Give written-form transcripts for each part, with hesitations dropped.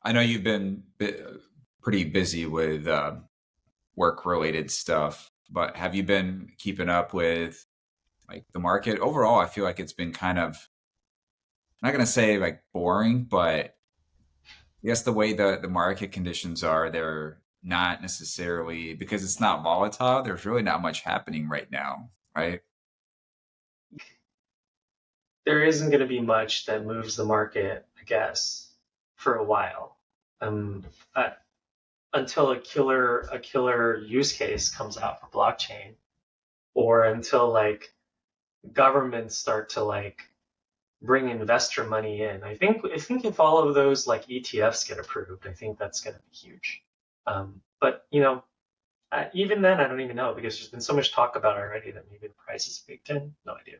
I know you've been pretty busy with work-related stuff, but have you been keeping up with like the market overall? I feel like it's been kind of, I'm not going to say like boring, but I guess the way the market conditions are, they're not necessarily because it's not volatile. There's really not much happening right now, right? There isn't going to be much that moves the market, I guess, for a while. Um, uh, until a killer use case comes out for blockchain, or until like governments start to like bring investor money in. I think if all of those like ETFs get approved, I think that's going to be huge. But even then, I don't even know because there's been so much talk about it already that maybe the price is baked in. No idea.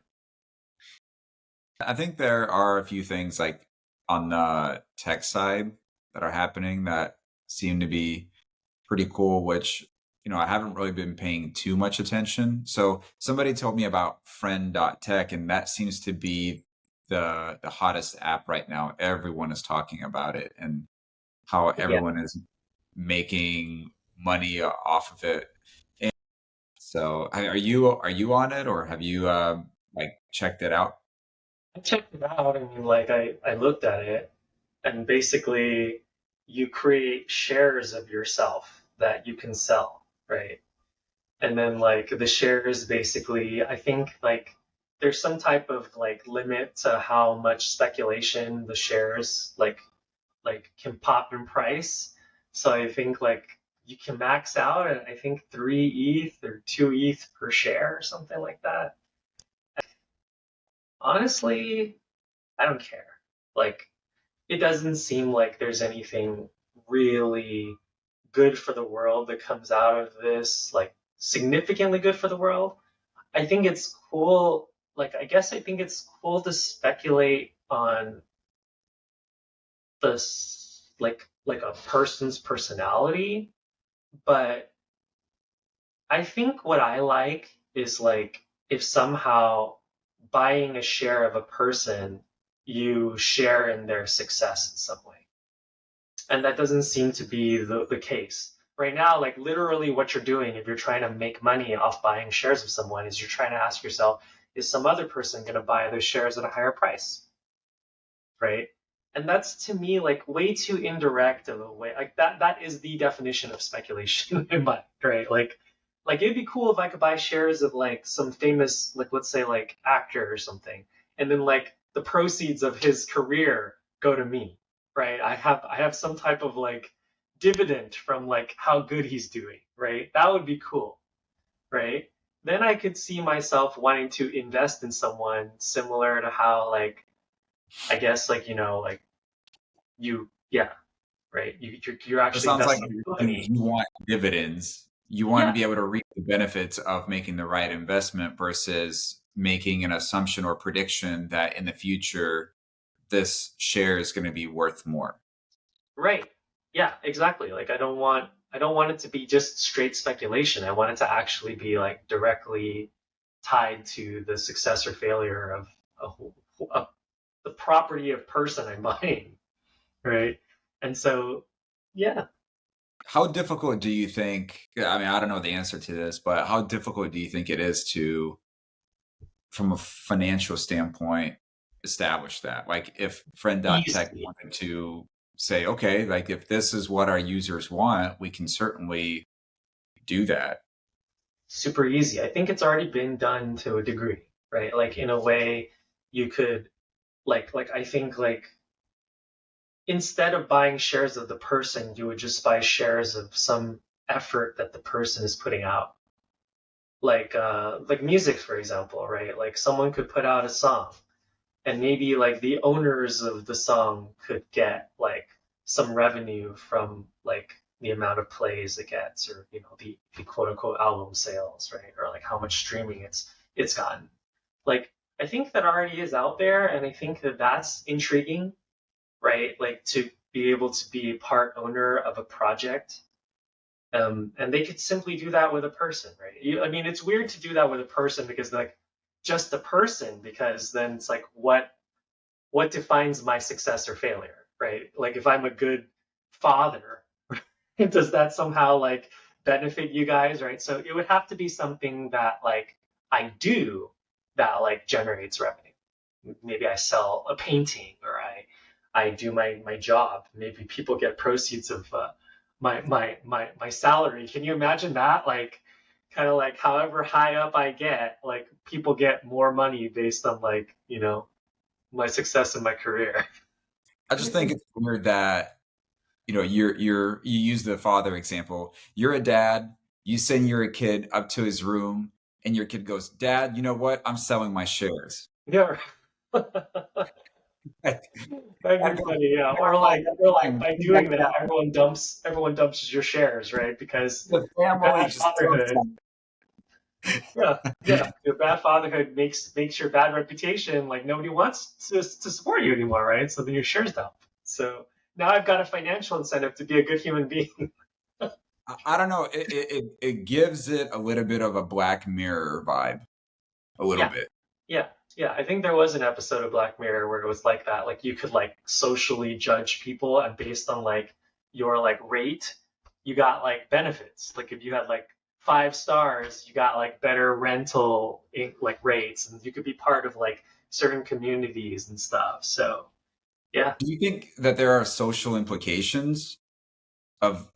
I think there are a few things like on the tech side that are happening that seem to be pretty cool, which, I haven't really been paying too much attention. So somebody told me about Friend.tech, and that seems to be the hottest app right now. Everyone is talking about it and how Yeah, everyone is making money off of it. And so are you on it, or have you like checked it out? I checked it out. I mean, like I looked at it, and basically you create shares of yourself that you can sell, right? And then like the shares basically, I think like there's some type of like limit to how much speculation the shares like can pop in price. So I think like you can max out at I think 3 ETH or 2 ETH per share or something like that. Honestly, I don't care. Like it doesn't seem like there's anything really good for the world that comes out of this, like significantly good for the world. I think it's cool. Like, I guess I think it's cool to speculate on this, like a person's personality. But I think what I like is like if somehow buying a share of a person, you share in their success in some way. And that doesn't seem to be the case. Right now, like literally what you're doing if you're trying to make money off buying shares of someone is you're trying to ask yourself, is some other person going to buy those shares at a higher price? Right? And that's to me like way too indirect of a way. Like that is the definition of speculation in my right? Like it'd be cool if I could buy shares of like some famous, like let's say like actor or something, and then like the proceeds of his career go to me, right? I have some type of like dividend from like how good he's doing, right? That would be cool, right? Then I could see myself wanting to invest in someone similar to how like I guess like like yeah, right. You're It actually sounds like investing in a you, company. you want dividends. You want to Yeah, be able to reap the benefits of making the right investment versus making an assumption or prediction that in the future this share is going to be worth more. right. Yeah, exactly. Like I don't want it to be just straight speculation. I want it to actually be like directly tied to the success or failure of a, the property of person I'm buying, right? And so, yeah, How difficult do you think? I mean, I don't know the answer to this, but how difficult do you think it is to, from a financial standpoint, establish that? Like, if Friend.tech easy, wanted to say, okay, like if this is what our users want, we can certainly do that. super easy. I think it's already been done to a degree, right? Like in a way, you could like I think like instead of buying shares of the person, you would just buy shares of some effort that the person is putting out. Like music, for example, right? Like someone could put out a song and maybe like the owners of the song could get like some revenue from like the amount of plays it gets or the quote unquote album sales, right? Or like how much streaming it's gotten. Like I think that already is out there and I think that that's intriguing, right? Like to be able to be part owner of a project. And they could simply do that with a person, right? I mean, it's weird to do that with a person because like just a person, because then it's like what defines my success or failure, right? Like if I'm a good father, does that somehow like benefit you guys, right? So it would have to be something that like I do that like generates revenue. Maybe I sell a painting, or I do my job. Maybe people get proceeds of my salary. Can you imagine that? Like kind of like however high up I get, like people get more money based on like, my success in my career. I just think it's weird that you use the father example. You're a dad. You send your kid up to his room, and your kid goes, "Dad, you know what? I'm selling my shares." Yeah. That That'd be goes, funny, yeah. never mind, never Or like mind. by Bring that doing that, down. everyone dumps your shares, right? Because The your family bad just throws fatherhood, yeah, yeah, your bad fatherhood makes your bad reputation like nobody wants to support you anymore, right? So then your shares dump. So now I've got a financial incentive to be a good human being. I don't know. It gives it a little bit of a Black Mirror vibe, a little Yeah, bit. yeah, yeah. I think there was an episode of Black Mirror where it was like that. Like you could like socially judge people, and based on like your like rate, you got like benefits. Like if you had like 5 stars, you got like better rental like rates, and you could be part of like certain communities and stuff. So yeah, Do you think that there are social implications of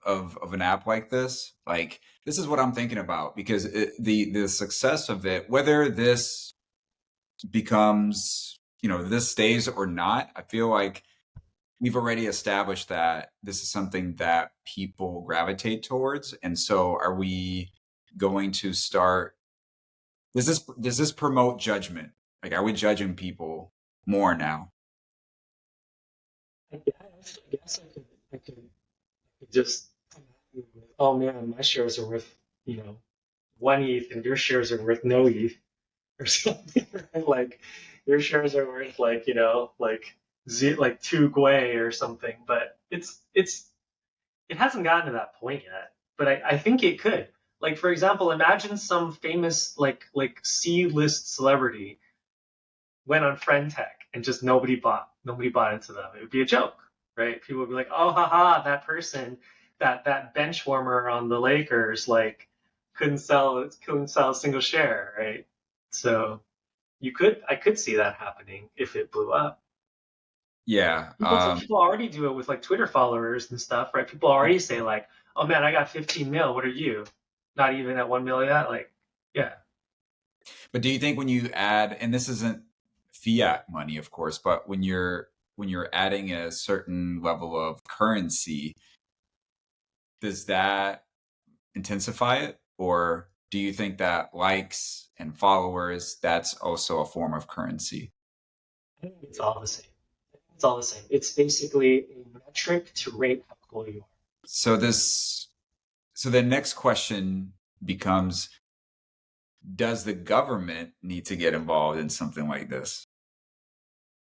an app like this? Like, this is what I'm thinking about because the success of it, whether this becomes, this stays or not, I feel like we've already established that this is something that people gravitate towards. And so are we going to start, does this promote judgment? Like, are we judging people more now? I guess I could just, oh man, my shares are worth, 1 ETH, and your shares are worth no ETH or something, right? Like your shares are worth like, like like 2 Gwei or something. But it hasn't gotten to that point yet. But I think it could. Like for example, imagine some famous like C-list celebrity went on Friend.tech and just nobody bought into them. It would be a joke, right? People would be like, oh haha, that person, that bench warmer on the Lakers, like couldn't sell a single share, right? So I could see that happening if it blew up. Yeah. People already do it with like Twitter followers and stuff, right? People already say like, oh man, I got 15 mil. What are you? Not even at 1 mil yet. Like, yeah. But do you think when you add, and this isn't fiat money, of course, but when you're adding a certain level of currency, does that intensify it? Or do you think that likes and followers, that's also a form of currency? I think it's all the same. It's all the same. It's basically a metric to rate how cool you are. So the next question becomes, does the government need to get involved in something like this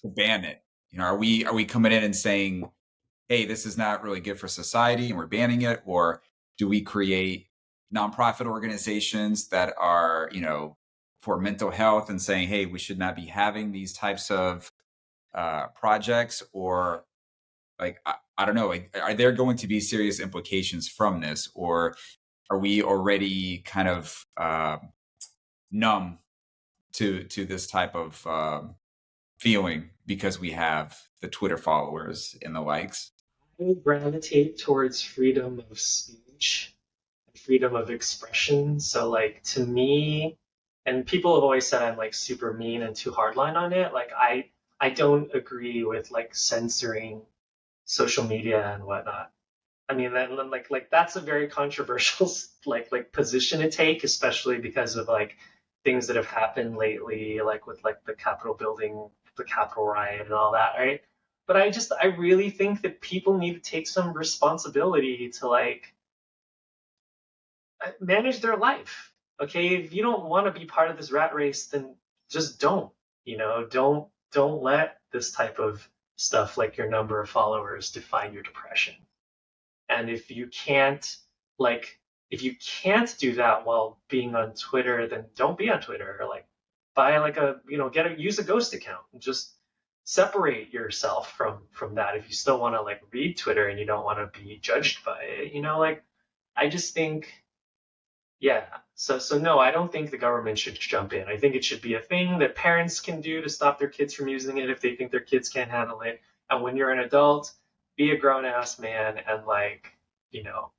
to ban it? Are we coming in and saying, hey, this is not really good for society and we're banning it? Or do we create nonprofit organizations that are, for mental health and saying, hey, we should not be having these types of projects? Or like, I don't know, like, are there going to be serious implications from this? Or are we already kind of numb to this type of feeling because we have the Twitter followers and the likes? I gravitate towards freedom of speech and freedom of expression. So like to me, and people have always said I'm like super mean and too hardline on it. Like I don't agree with like censoring social media and whatnot. I mean, like that's a very controversial like position to take, especially because of like things that have happened lately, like with like the Capitol building, the Capitol riot, and all that, right? But I really think that people need to take some responsibility to like manage their life. Okay, if you don't want to be part of this rat race, then just don't. Don't let this type of stuff like your number of followers define your depression. And like, if you can't do that while being on Twitter, then don't be on Twitter. Or like, buy like use a ghost account. And just separate yourself from that if you still want to like read Twitter and you don't want to be judged by it. Like I just think, yeah. So no, I don't think the government should jump in. I think it should be a thing that parents can do to stop their kids from using it if they think their kids can't handle it. And when you're an adult, be a grown ass man and like, you know,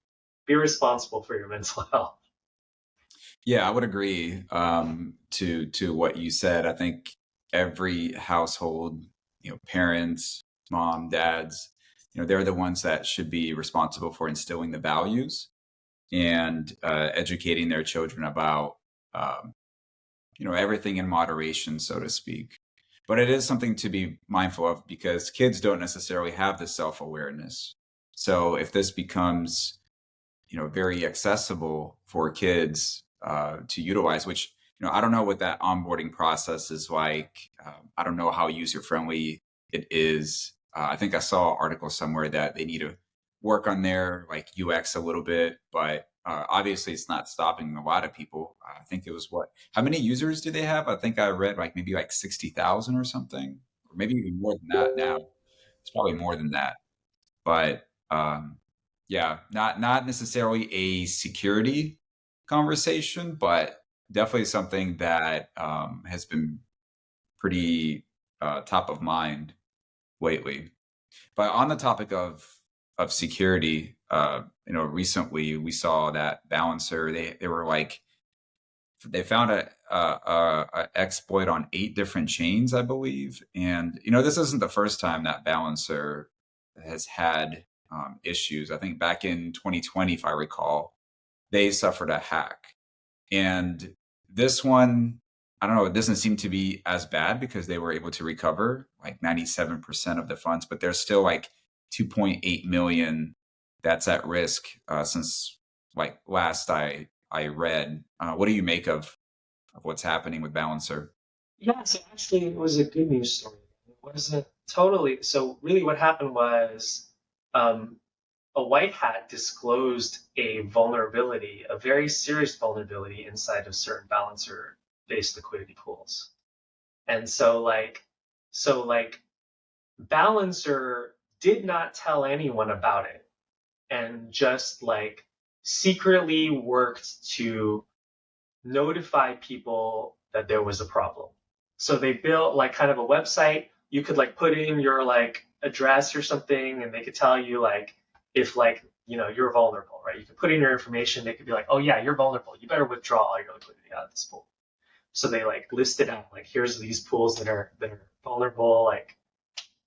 be responsible for your mental health. Yeah, I would agree to what you said. I think every household, parents, mom, dads, they're the ones that should be responsible for instilling the values and educating their children about um, everything in moderation, so to speak. But it is something to be mindful of because kids don't necessarily have the self-awareness. So if this becomes very accessible for kids to utilize, which I don't know what that onboarding process is like. I don't know how user friendly it is. I think I saw an article somewhere that they need to work on their like UX a little bit, but obviously it's not stopping a lot of people. I think it was how many users do they have? I think I read like maybe like 60,000 or something, or maybe even more than that now. It's probably more than that, but yeah, not necessarily a security conversation, but definitely something that has been pretty top of mind lately. But on the topic of security, recently we saw that Balancer they were like they found a exploit on 8 different chains, I believe, and this isn't the first time that Balancer has had issues. I think back in 2020, if I recall, they suffered a hack, and this one, I don't know, it doesn't seem to be as bad because they were able to recover like 97% of the funds, but there's still like 2.8 million that's at risk since like last I read. What do you make of what's happening with Balancer? Yeah, so actually it was a good news story. It wasn't totally. So really what happened was um, a white hat disclosed a vulnerability, a very serious vulnerability inside of certain balancer-based liquidity pools. And so like Balancer did not tell anyone about it and just like secretly worked to notify people that there was a problem. So they built like kind of a website. You could like put in your like address or something and they could tell you like if like, you're vulnerable, right? You could put in your information. They could be like, oh yeah, you're vulnerable. You better withdraw all your liquidity out of this pool. So they like listed out like here's these pools that are vulnerable, like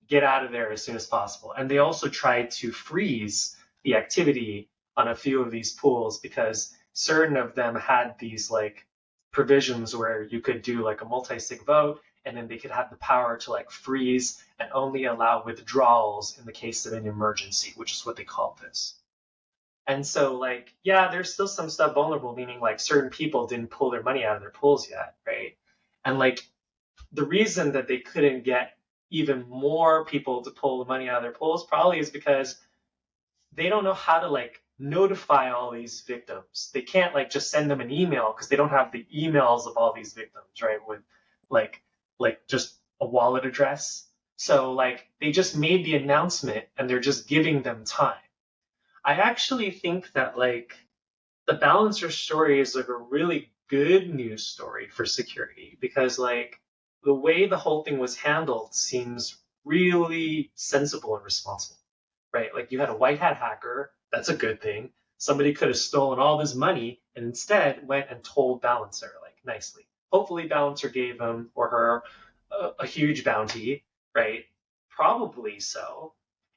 get out of there as soon as possible. And they also tried to freeze the activity on a few of these pools because certain of them had these like provisions where you could do like a multi-sig vote and then they could have the power to like freeze and only allow withdrawals in the case of an emergency, which is what they call this. And so like, yeah, there's still some stuff vulnerable, meaning like certain people didn't pull their money out of their pools yet, right? And like the reason that they couldn't get even more people to pull the money out of their pools probably is because they don't know how to like notify all these victims. They can't like just send them an email because they don't have the emails of all these victims, right? With like just a wallet address. So like they just made the announcement and they're just giving them time. I actually think that like the Balancer story is like a really good news story for security because like the way the whole thing was handled seems really sensible and responsible, right? Like you had a white hat hacker, that's a good thing. Somebody could have stolen all this money and instead went and told Balancer like nicely. Hopefully Balancer gave him or her a huge bounty, right? Probably so.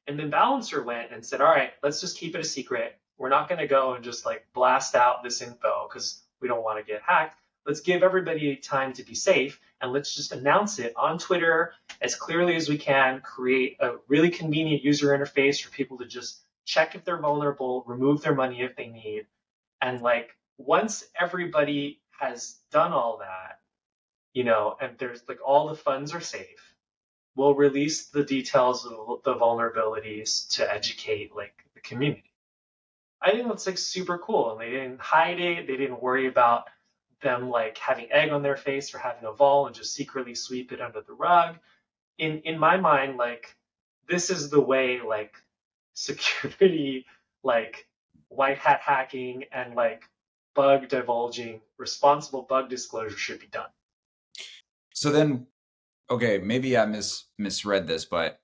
And then Balancer went and said, all right, let's just keep it a secret. We're not going to go and just like blast out this info because we don't want to get hacked. Let's give everybody time to be safe and let's just announce it on Twitter as clearly as we can, create a really convenient user interface for people to just check if they're vulnerable, remove their money if they need. And like once everybody has done all that, and there's like all the funds are safe, we'll release the details of the vulnerabilities to educate like the community. I think that's like super cool. And they didn't hide it. They didn't worry about them like having egg on their face or having a vol and just secretly sweep it under the rug. in my mind, like this is the way like security, like white hat hacking and like bug divulging, responsible bug disclosure should be done. So then, okay, maybe I misread this, but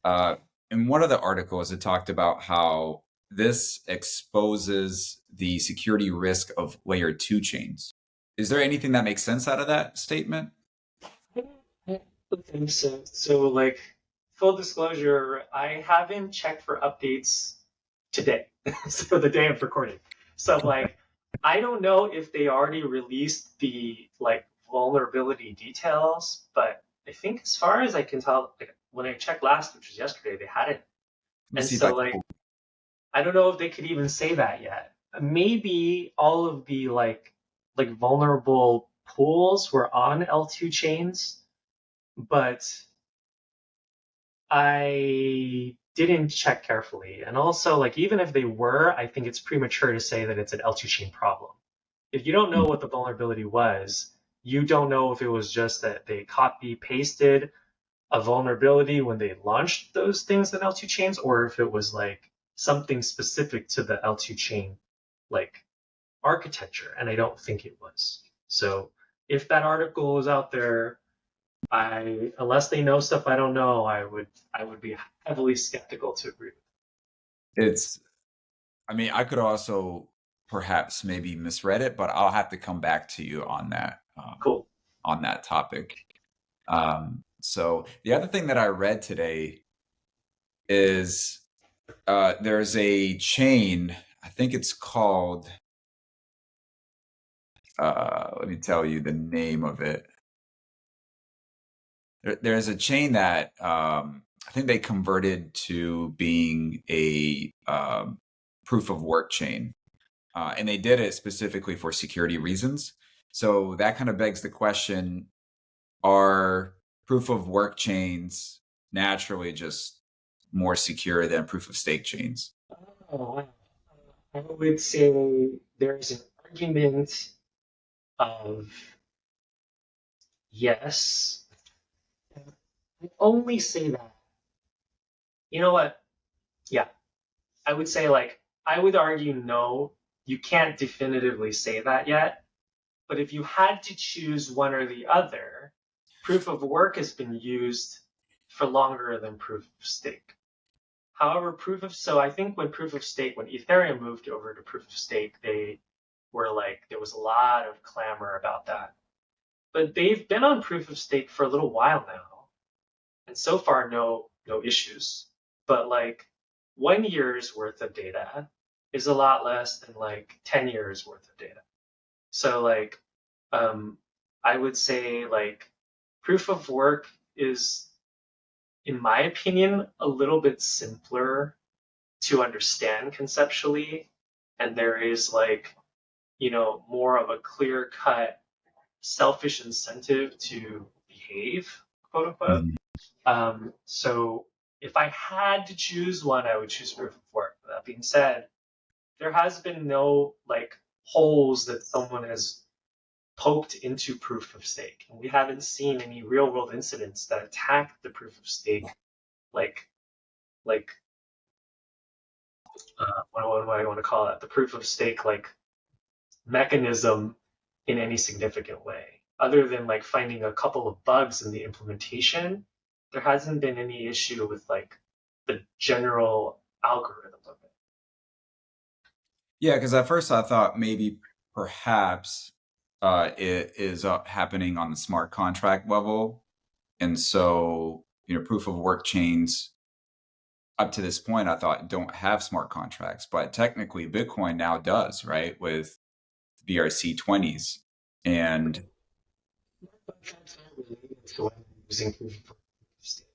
uh, in one of the articles, it talked about how this exposes the security risk of layer two chains. Is there anything that makes sense out of that statement? Okay, so like full disclosure, I haven't checked for updates today, so the day of recording. So like, I don't know if they already released the like vulnerability details, but I think as far as I can tell, like, when I checked last, which was yesterday, they hadn't. Let me And see if I so can like, pull. I don't know if they could even say that yet. Maybe all of the like vulnerable pools were on L2 chains, but I didn't check carefully. And also, like, even if they were, I think it's premature to say that it's an L2 chain problem. If you don't know what the vulnerability was, you don't know if it was just that they copy pasted a vulnerability when they launched those things in L2 chains, or if it was like something specific to the L2 chain, like architecture. And I don't think it was. So if that article is out there, unless they know stuff I don't know, I would be heavily skeptical to agree with. It's, I mean, I could also perhaps maybe misread it, but I'll have to come back to you Cool. on that topic. So the other thing that I read today is there's a chain. I think it's called. Let me tell you the name of it. There's a chain that I think they converted to being a proof of work chain, and they did it specifically for security reasons. So that kind of begs the question: are proof of work chains naturally just more secure than proof of stake chains? Oh, I would say there's an argument of yes. I only say that. You know what? Yeah, I would say like I would argue no. You can't definitively say that yet. But if you had to choose one or the other, proof of work has been used for longer than proof of stake. However, so I think when proof of stake, when Ethereum moved over to proof of stake, they were like, there was a lot of clamor about that. But they've been on proof of stake for a little while now, and so far no issues. But like 1 year's worth of data is a lot less than like 10 years worth of data. So like um, I would say like proof of work is, in my opinion, a little bit simpler to understand conceptually, and there is like more of a clear cut selfish incentive to behave, quote unquote. Mhm. So if I had to choose one, I would choose proof of work. That being said, there has been no like holes that someone has poked into proof of stake. And we haven't seen any real world incidents that attack the proof of stake, like like what do I want to call it? The proof of stake like mechanism in any significant way. Other than like finding a couple of bugs in the implementation, there hasn't been any issue with like the general algorithm of it. Yeah, because at first I thought maybe perhaps it is happening on the smart contract level, and so proof of work chains up to this point I thought don't have smart contracts, but technically Bitcoin now does, right? With BRC20s, and Contracts are related to when using proof of stake.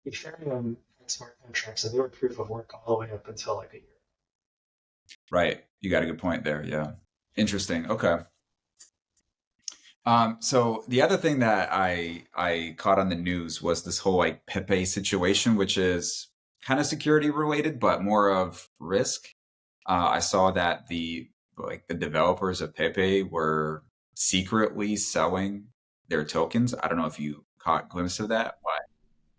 Ethereum had smart contracts and they were proof of work all the way up until like a year. right, you got a good point there. Yeah, interesting. Okay. So the other thing that I caught on the news was this whole like PEPE situation, which is kind of security related, but more of risk. I saw that the developers of PEPE were secretly selling their tokens. I don't know if you caught a glimpse of that, but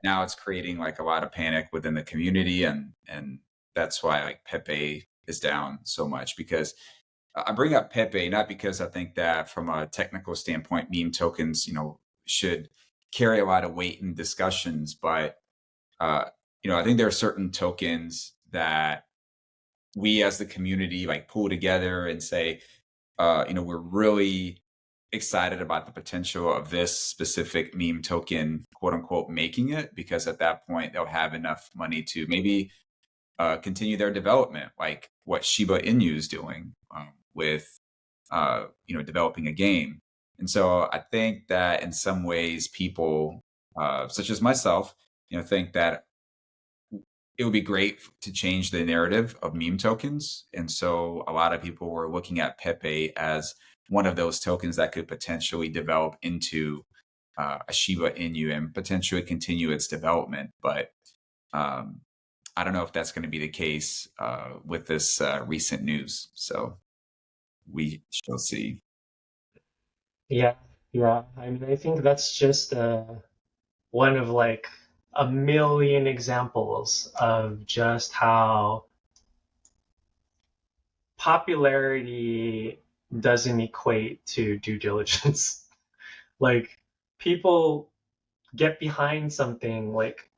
now it's creating like a lot of panic within the community, and that's why like Pepe is down so much. Because I bring up Pepe not because I think that from a technical standpoint, meme tokens, should carry a lot of weight in discussions, but uh, I think there are certain tokens that we as the community like pull together and say, we're really excited about the potential of this specific meme token, quote unquote, making it, because at that point they'll have enough money to maybe continue their development, like what Shiba Inu is doing with, developing a game. And so I think that in some ways, people such as myself, think that it would be great to change the narrative of meme tokens. And so a lot of people were looking at Pepe as one of those tokens that could potentially develop into a Shiba Inu and potentially continue its development. But um, I don't know if that's going to be the case with this recent news. So we shall see. Yeah, yeah. I mean, I think that's just one of like a million examples of just how popularity doesn't equate to due diligence. Like people get behind something like,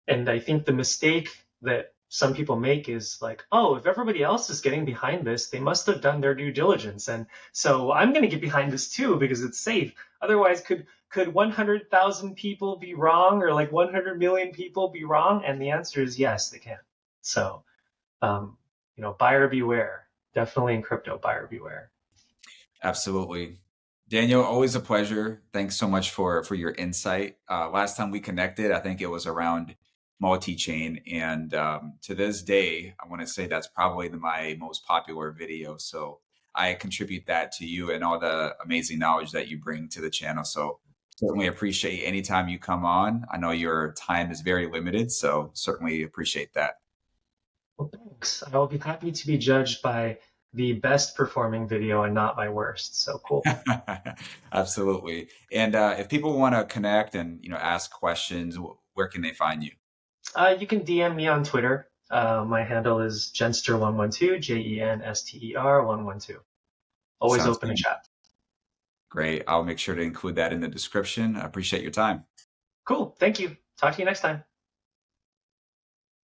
and I think the mistake that some people make is like, oh, if everybody else is getting behind this, they must have done their due diligence. And so I'm going to get behind this too because it's safe. Otherwise, could 100,000 people be wrong or like 100 million people be wrong? And the answer is yes, they can. So, um, buyer beware. Definitely in crypto, buyer beware. Absolutely. Daniel, always a pleasure. Thanks so much for your insight. Last time we connected, I think it was around multi-chain, and to this day, I want to say that's probably my most popular video. So I contribute that to you and all the amazing knowledge that you bring to the channel. So certainly appreciate anytime you come on. I know your time is very limited, so certainly appreciate that. Well, thanks. I will be happy to be judged by the best performing video and not my worst. So cool. Absolutely. And if people want to connect and ask questions, where can they find you? You can DM me on Twitter. My handle is Genster112, Jenster 112. Always Sounds open to good. chat. Great. I'll make sure to include that in the description. I appreciate your time. Cool. Thank you. Talk to you next time.